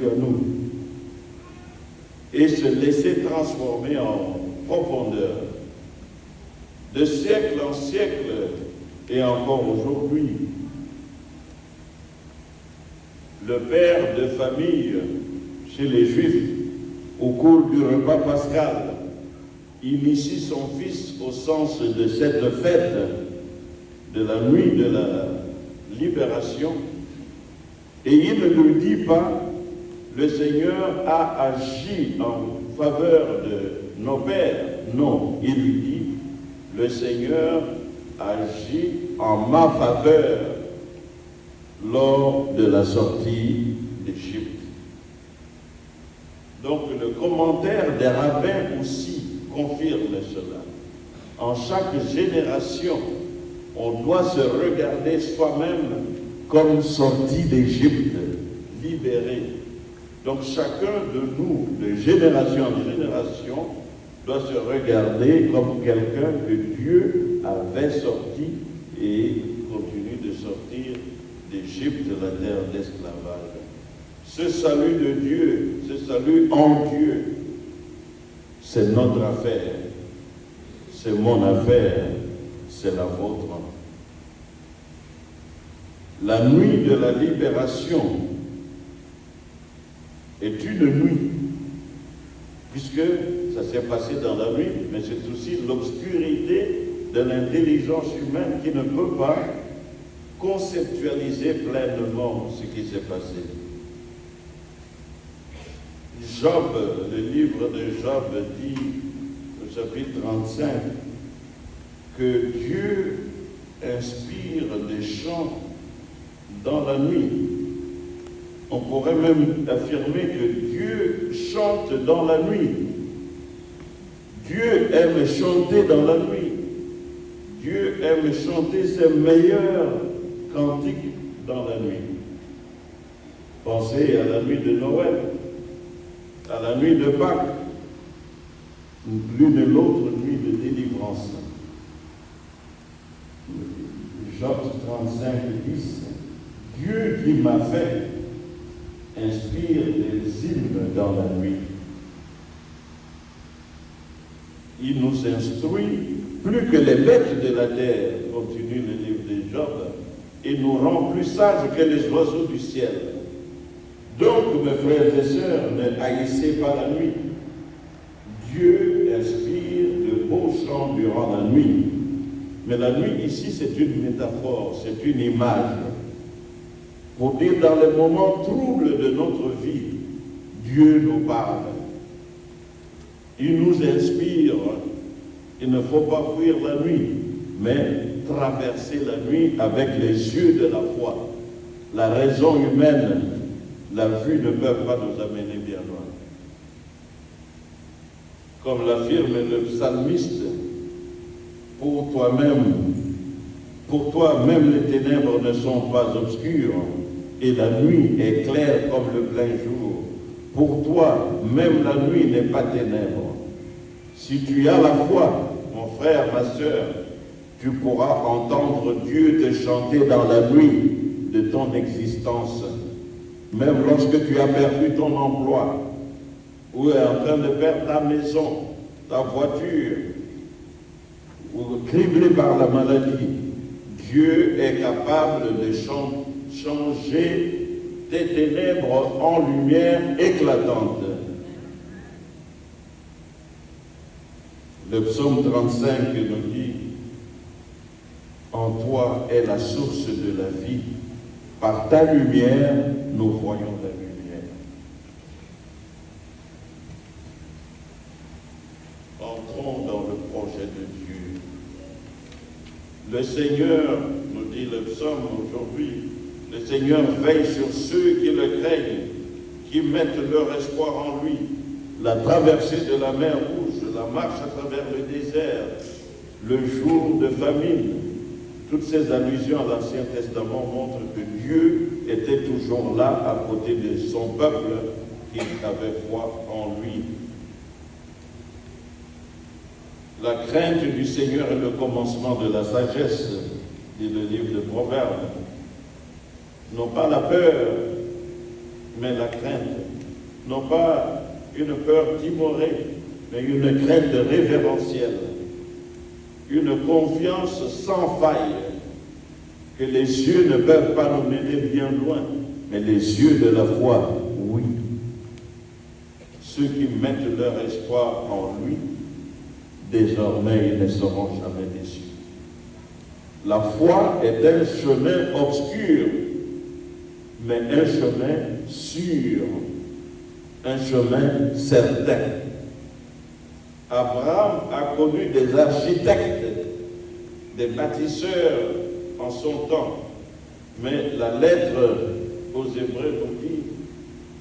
à nous et se laisser transformer en profondeur. De siècle en siècle et encore aujourd'hui, le père de famille chez les Juifs, au cours du repas pascal, initie son fils au sens de cette fête de la nuit de la libération, et il ne lui dit pas « le Seigneur a agi en faveur de nos pères ». Non, il lui dit « le Seigneur agit en ma faveur lors de la sortie d'Égypte ». Donc le commentaire des rabbins aussi confirme cela. En chaque génération, on doit se regarder soi-même comme sorti d'Égypte, libéré. Donc chacun de nous, de génération en génération, doit se regarder comme quelqu'un que Dieu avait sorti et continue de sortir d'Égypte, de la terre d'esclavage. Ce salut de Dieu, ce salut en Dieu, c'est notre affaire, c'est mon affaire, c'est la vôtre. La nuit de la libération est une nuit, puisque ça s'est passé dans la nuit, mais c'est aussi l'obscurité de l'intelligence humaine qui ne peut pas conceptualiser pleinement ce qui s'est passé. Job, le livre de Job dit, au chapitre 35, que Dieu inspire des chants dans la nuit. On pourrait même affirmer que Dieu chante dans la nuit. Dieu aime chanter dans la nuit. Dieu aime chanter ses meilleurs cantiques dans la nuit. Pensez à la nuit de Noël, à la nuit de Pâques, l'une et l'autre nuit de délivrance. Job 35, 10. Dieu qui m'a fait inspire des hymnes dans la nuit. Il nous instruit plus que les bêtes de la terre, continue le livre de Job, et nous rend plus sages que les oiseaux du ciel. Donc, mes frères et sœurs, ne haïssez pas la nuit. Dieu inspire de beaux chants durant la nuit. Mais la nuit ici, c'est une métaphore, c'est une image. Pour dire dans les moments troubles de notre vie, Dieu nous parle. Il nous inspire. Il ne faut pas fuir la nuit, mais traverser la nuit avec les yeux de la foi. La raison humaine, la vue ne peuvent pas nous amener bien loin. Comme l'affirme le psalmiste, pour toi même les ténèbres ne sont pas obscures, et la nuit est claire comme le plein jour. Pour toi, même la nuit n'est pas ténèbre. Si tu as la foi, mon frère, ma sœur, tu pourras entendre Dieu te chanter dans la nuit de ton existence. Même lorsque tu as perdu ton emploi, ou est en train de perdre ta maison, ta voiture, ou criblé par la maladie, Dieu est capable de changer tes ténèbres en lumière éclatante. Le psaume 35 nous dit « En toi est la source de la vie, par ta lumière, nous voyons la lumière. » Entrons dans le projet de Dieu. Le Seigneur, nous dit le psaume aujourd'hui, le Seigneur veille sur ceux qui le craignent, qui mettent leur espoir en lui. La traversée de la mer Rouge, la marche à travers le désert, le jour de famine, toutes ces allusions à l'Ancien Testament montrent que Dieu était toujours là à côté de son peuple qui avait foi en lui. La crainte du Seigneur est le commencement de la sagesse, dit le livre de Proverbes. Non pas la peur, mais la crainte. non pas une peur timorée, mais une crainte révérentielle, une confiance sans faille, que les yeux ne peuvent pas nous mener bien loin, mais les yeux de la foi, oui. Ceux qui mettent leur espoir en lui, désormais ils ne seront jamais déçus. La foi est un chemin obscur, mais un chemin sûr, un chemin certain. Abraham a connu des architectes, des bâtisseurs en son temps, mais la lettre aux Hébreux nous dit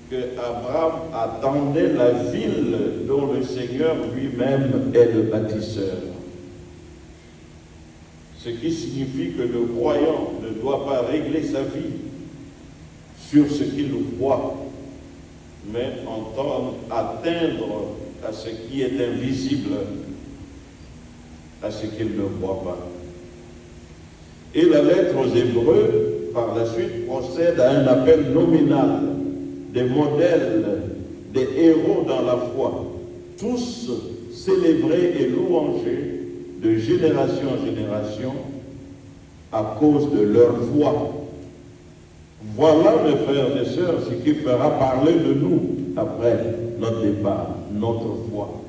que Abraham attendait la ville dont le Seigneur lui-même est le bâtisseur. Ce qui signifie que le croyant ne doit pas régler sa vie sur ce qu'il voit, mais atteindre à ce qui est invisible, à ce qu'il ne voit pas. Et la lettre aux Hébreux, par la suite, procède à un appel nominal des modèles, des héros dans la foi, tous célébrés et louangés de génération en génération à cause de leur foi. Voilà, mes frères et sœurs, ce qui fera parler de nous après notre départ, notre foi.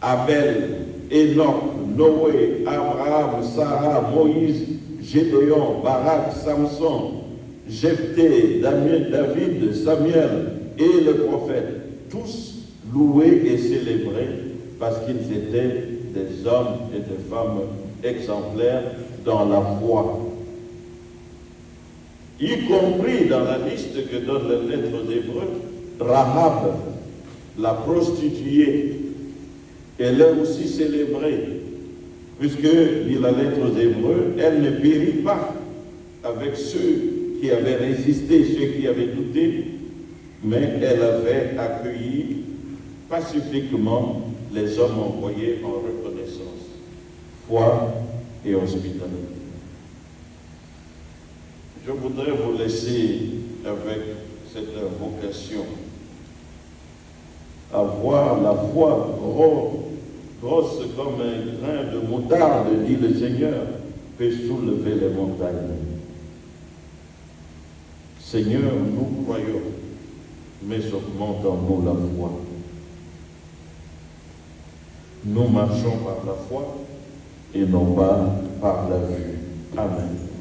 Abel, Enoch, Noé, Abraham, Sarah, Moïse, Gédéon, Barak, Samson, Jephthé, David, Samuel et les prophètes, tous loués et célébrés parce qu'ils étaient des hommes et des femmes exemplaires dans la foi. Y compris dans la liste que donne la lettre aux Hébreux, Rahab, la prostituée, elle est aussi célébrée, puisque, dit la lettre aux Hébreux, elle ne périt pas avec ceux qui avaient résisté, ceux qui avaient douté, mais elle avait accueilli pacifiquement les hommes envoyés en reconnaissance, foi et hospitalité. Je voudrais vous laisser avec cette invocation. Avoir la foi grosse comme un grain de moutarde, dit le Seigneur, peut soulever les montagnes. Seigneur, nous croyons, mais augmente en nous la foi. Nous marchons par la foi et non pas par la vue. Amen.